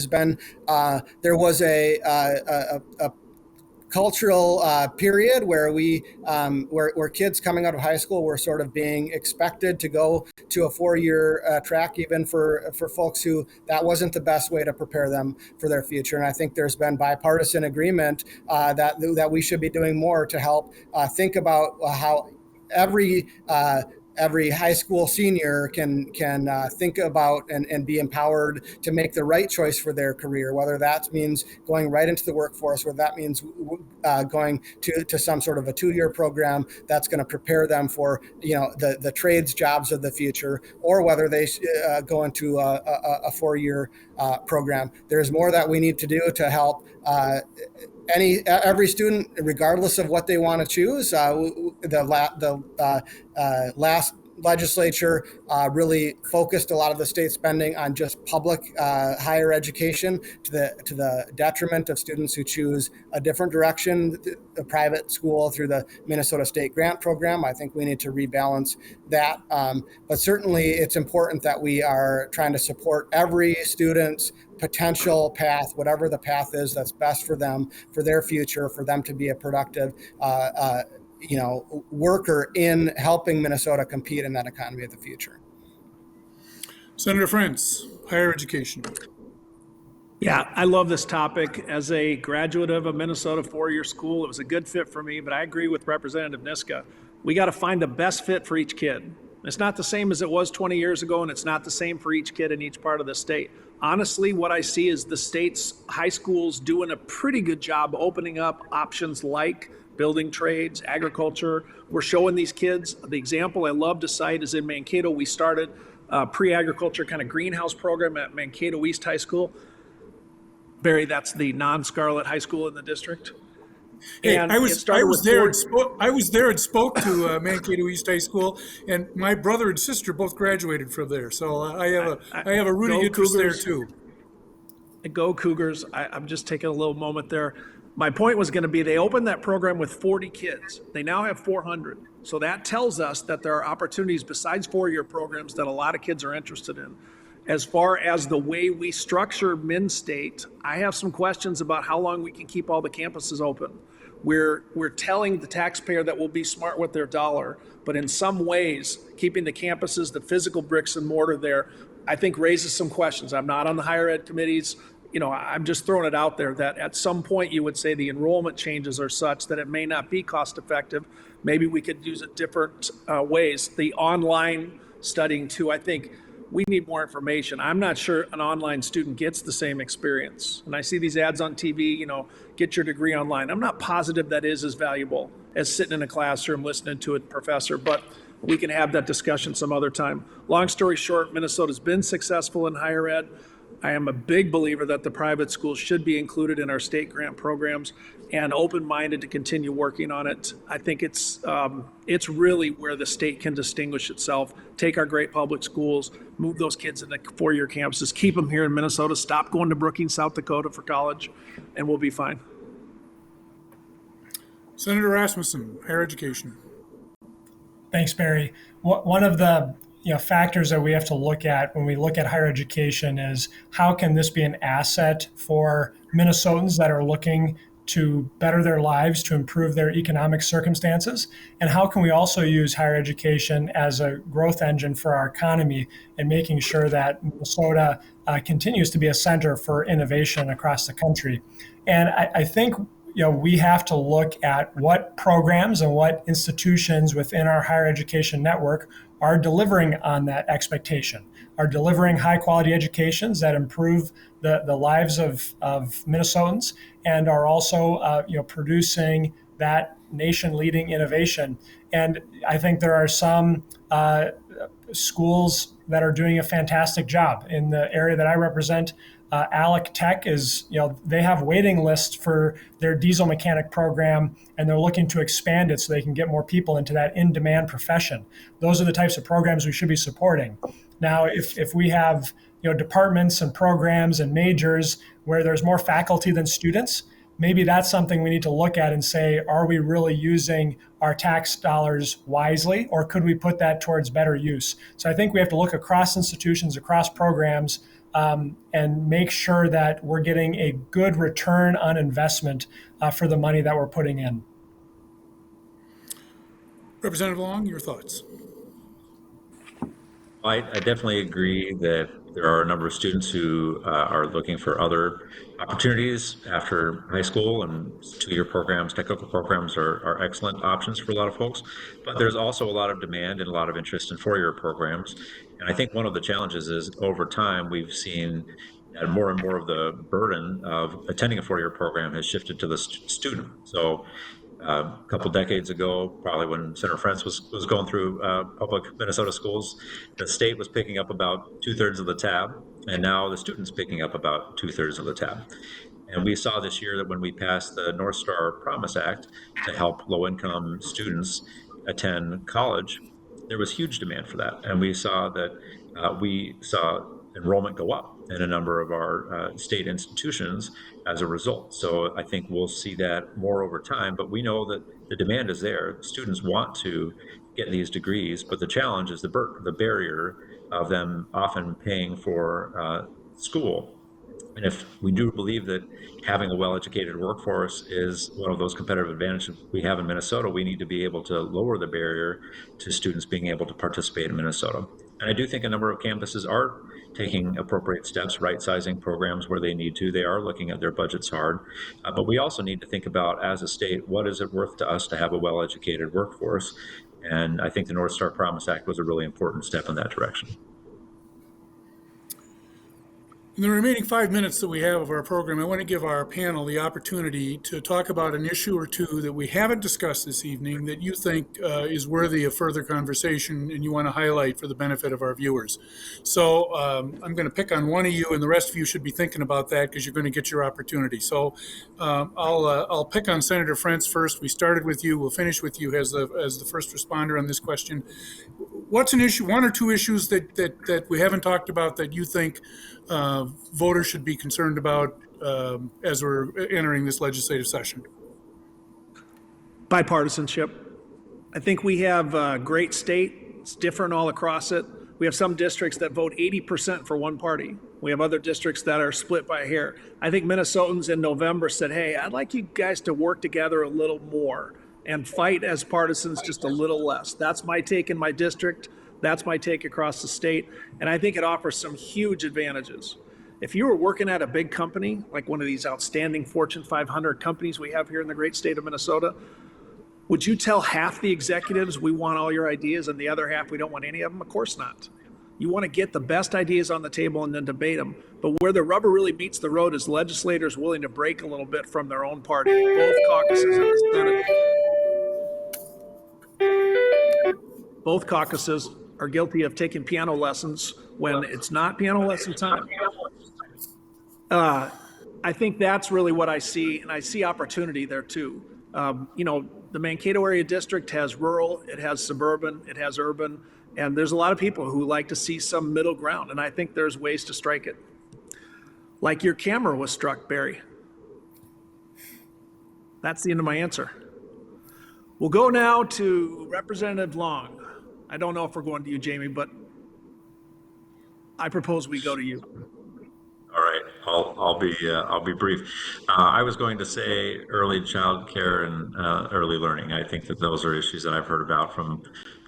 S6: was a cultural period where where kids coming out of high school were sort of being expected to go to a 4-year track, even for folks who that wasn't the best way to prepare them for their future. And I think there's been bipartisan agreement that we should be doing more to help think about how every high school senior can think about and be empowered to make the right choice for their career, whether that means going right into the workforce, whether that means going to some sort of a 2-year program that's going to prepare them for the trades jobs of the future, or whether they go into a 4-year program. There's more that we need to do to help every student, regardless of what they want to choose. The last legislature really focused a lot of the state spending on just public higher education to the detriment of students who choose a different direction, a private school through the Minnesota State Grant Program. I think we need to rebalance that. But certainly it's important that we are trying to support every student's potential path, whatever the path is that's best for them, for their future, for them to be a productive worker in helping Minnesota compete in that economy of the future.
S2: Senator Frentz, higher education.
S3: Yeah, I love this topic. As a graduate of a Minnesota four-year school, it was a good fit for me, but I agree with Representative Niska. We got to find the best fit for each kid. It's not the same as it was 20 years ago, and it's not the same for each kid in each part of the state. Honestly, what I see is the state's high schools doing a pretty good job opening up options like building trades, agriculture. We're showing these kids. The example I love to cite is in Mankato. We started a pre-agriculture kind of greenhouse program at Mankato East High School. Barry, that's the non-Scarlet high school in the district.
S2: Hey,
S3: And
S2: I was there and spoke to Mankato East High School, and my brother and sister both graduated from there. So I have a rooting interest there too.
S3: Go Cougars. I'm just taking a little moment there. My point was going to be they opened that program with 40 kids. They now have 400. So that tells us that there are opportunities besides four-year programs that a lot of kids are interested in. As far as the way we structure Min-State, I have some questions about how long we can keep all the campuses open. We're telling the taxpayer that we'll be smart with their dollar, but in some ways, keeping the campuses, the physical bricks and mortar there, I think raises some questions. I'm not on the higher ed committees. I'm just throwing it out there that at some point you would say the enrollment changes are such that it may not be cost effective. Maybe we could use it different ways. The online studying too, I think we need more information. I'm not sure an online student gets the same experience. And I see these ads on TV, get your degree online. I'm not positive that is as valuable as sitting in a classroom listening to a professor, but we can have that discussion some other time. Long story short, Minnesota's been successful in higher ed. I am a big believer that the private schools should be included in our state grant programs and open-minded to continue working on it. I think it's really where the state can distinguish itself. Take our great public schools, move those kids into four-year campuses, keep them here in Minnesota, stop going to Brookings, South Dakota for college, and we'll be fine.
S2: Senator Rasmusson, higher education.
S4: Thanks, Barry. One of the factors that we have to look at when we look at higher education is how can this be an asset for Minnesotans that are looking to better their lives, to improve their economic circumstances, and how can we also use higher education as a growth engine for our economy and making sure that Minnesota continues to be a center for innovation across the country. And I think we have to look at what programs and what institutions within our higher education network are delivering on that expectation, are delivering high quality educations that improve the lives of Minnesotans and are also producing that nation leading innovation. And I think there are some schools that are doing a fantastic job. In the area that I represent, Alec Tech is, they have waiting lists for their diesel mechanic program, and they're looking to expand it so they can get more people into that in-demand profession. Those are the types of programs we should be supporting. Now, if we have, departments and programs and majors where there's more faculty than students, maybe that's something we need to look at and say, are we really using our tax dollars wisely, or could we put that towards better use? So I think we have to look across institutions, across programs, and make sure that we're getting a good return on investment for the money that we're putting in.
S2: Representative Long, your thoughts?
S5: I definitely agree that there are a number of students who are looking for other opportunities after high school, and two-year programs, technical programs are excellent options for a lot of folks. But there's also a lot of demand and a lot of interest in four-year programs. And I think one of the challenges is over time, we've seen that more and more of the burden of attending a four-year program has shifted to the student. So a couple decades ago, probably when Senator Frentz was going through public Minnesota schools, the state was picking up about 2/3 of the tab, and now the student's picking up about 2/3 of the tab. And we saw this year that when we passed the North Star Promise Act to help low-income students attend college, there was huge demand for that. And we saw enrollment go up in a number of our state institutions as a result. So I think we'll see that more over time, but we know that the demand is there. Students want to get these degrees, but the challenge is the barrier of them often paying for school. And if we do believe that having a well-educated workforce is one of those competitive advantages we have in Minnesota, we need to be able to lower the barrier to students being able to participate in Minnesota. And I do think a number of campuses are taking appropriate steps, right-sizing programs where they need to. They are looking at their budgets hard. But we also need to think about, as a state, what is it worth to us to have a well-educated workforce? And I think the North Star Promise Act was a really important step in that direction.
S2: In the remaining 5 minutes that we have of our program, I want to give our panel the opportunity to talk about an issue or two that we haven't discussed this evening that you think is worthy of further conversation and you want to highlight for the benefit of our viewers. So I'm going to pick on one of you, and the rest of you should be thinking about that because you're going to get your opportunity. So I'll pick on Senator Frentz first. We started with you. We'll finish with you as the first responder on this question. What's an issue, one or two issues that we haven't talked about that you think voters should be concerned about as we're entering this legislative session?
S3: Bipartisanship. I think we have a great state. It's different all across it. We have some districts that vote 80% for one party. We have other districts that are split by a hair. I think Minnesotans in November said, hey, I'd like you guys to work together a little more and fight as partisans just a little less. That's my take in my district. That's my take across the state. And I think it offers some huge advantages. If you were working at a big company, like one of these outstanding Fortune 500 companies we have here in the great state of Minnesota, would you tell half the executives we want all your ideas and the other half we don't want any of them? Of course not. You want to get the best ideas on the table and then debate them. But where the rubber really meets the road is legislators willing to break a little bit from their own party. Both caucuses in the Senate. Both caucuses are guilty of taking piano lessons when it's not piano lesson time. I think that's really what I see, and I see opportunity there too. The Mankato area district has rural, it has suburban, it has urban, and there's a lot of people who like to see some middle ground, and I think there's ways to strike it. Like your camera was struck, Barry. That's the end of my answer. We'll go now to Representative Long. I don't know if we're going to you, Jamie, but I propose we go to you.
S5: All right, I'll be brief. I was going to say early child care and early learning. I think that those are issues that I've heard about from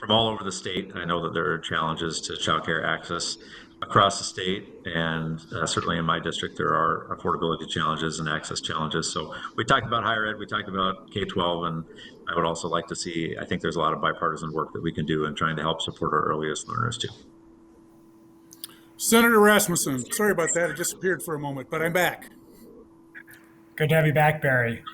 S5: all over the state. I know that there are challenges to child care access across the state, and certainly in my district there are affordability challenges and access challenges. So we talked about higher ed, we talked about K-12, and I would also like to see, I think there's a lot of bipartisan work that we can do in trying to help support our earliest learners too.
S2: Senator Rasmusson, sorry about that. I disappeared for a moment, but I'm back.
S4: Good to have you back, Barry.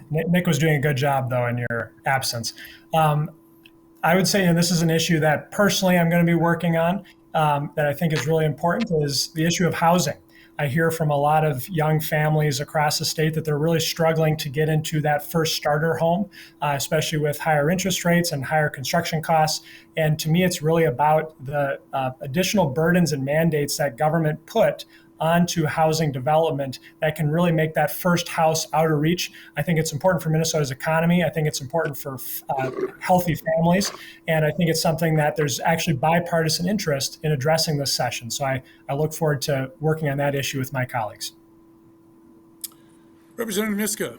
S4: Nick was doing a good job, though, in your absence. I would say, and this is an issue that personally I'm going to be working on, that I think is really important, is the issue of housing. I hear from a lot of young families across the state that they're really struggling to get into that first starter home, especially with higher interest rates and higher construction costs. And to me, it's really about the additional burdens and mandates that government put onto housing development that can really make that first house out of reach. I think it's important for Minnesota's economy. I think it's important for healthy families. And I think it's something that there's actually bipartisan interest in addressing this session. So I look forward to working on that issue with my colleagues.
S2: Representative Niska.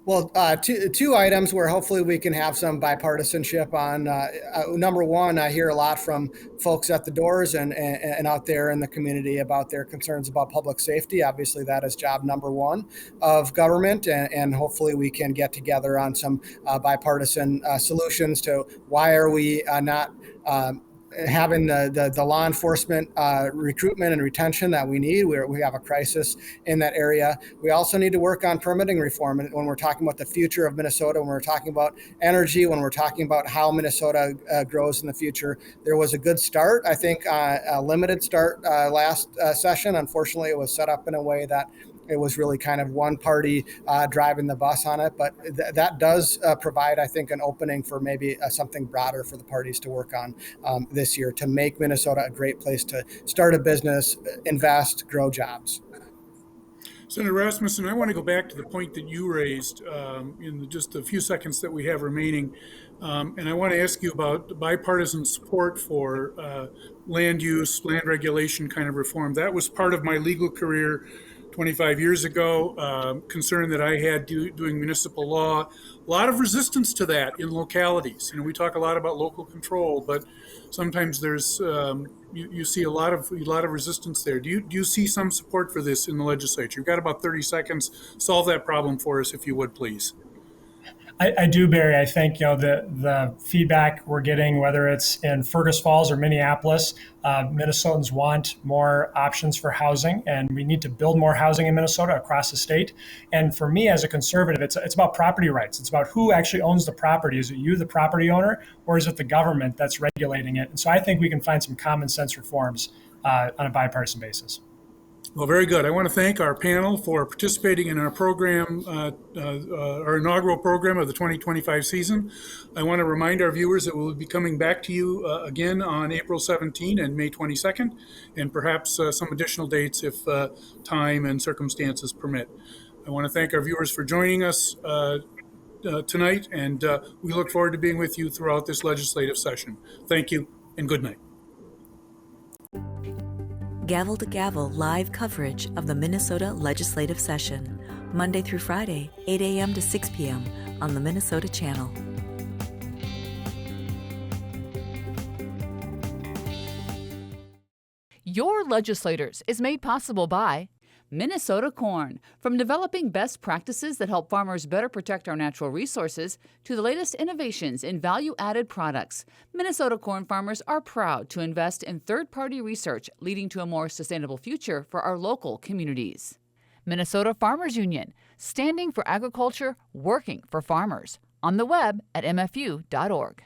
S6: Well, two items where hopefully we can have some bipartisanship on. Number one, I hear a lot from folks at the doors and out there in the community about their concerns about public safety. Obviously, that is job number one of government, and hopefully we can get together on some bipartisan solutions to why are we not having the law enforcement recruitment and retention that we need. We have a crisis in that area. We also need to work on permitting reform. And when we're talking about the future of Minnesota, when we're talking about energy, when we're talking about how Minnesota grows in the future, there was a good start. I think a limited start last session. Unfortunately, it was set up in a way that It was really kind of one party driving the bus on it, but that does provide, I think, an opening for maybe something broader for the parties to work on this year to make Minnesota a great place to start a business, invest, grow jobs.
S2: Senator Rasmusson, I want to go back to the point that you raised in just a few seconds that we have remaining. And I want to ask you about bipartisan support for land use, land regulation kind of reform. That was part of my legal career 25 years ago, concern that I had doing municipal law. A lot of resistance to that in localities. We talk a lot about local control, but sometimes there's you see a lot of resistance there. Do you see some support for this in the legislature? You've got about 30 seconds. Solve that problem for us, if you would, please.
S4: I do, Barry. I think the feedback we're getting, whether it's in Fergus Falls or Minneapolis, Minnesotans want more options for housing, and we need to build more housing in Minnesota across the state. And for me, as a conservative, it's about property rights. It's about who actually owns the property. Is it you, the property owner, or is it the government that's regulating it? And so I think we can find some common sense reforms on a bipartisan basis.
S2: Well, very good. I want to thank our panel for participating in our program, our inaugural program of the 2025 season. I want to remind our viewers that we'll be coming back to you again on April 17 and May 22nd, and perhaps some additional dates if time and circumstances permit. I want to thank our viewers for joining us tonight, and we look forward to being with you throughout this legislative session. Thank you, and good night.
S7: Gavel to Gavel live coverage of the Minnesota legislative session, Monday through Friday, 8 a.m. to 6 p.m. on the Minnesota Channel.
S1: Your Legislators is made possible by Minnesota Corn. From developing best practices that help farmers better protect our natural resources to the latest innovations in value-added products, Minnesota corn farmers are proud to invest in third-party research leading to a more sustainable future for our local communities. Minnesota Farmers Union, standing for agriculture, working for farmers. On the web at mfu.org.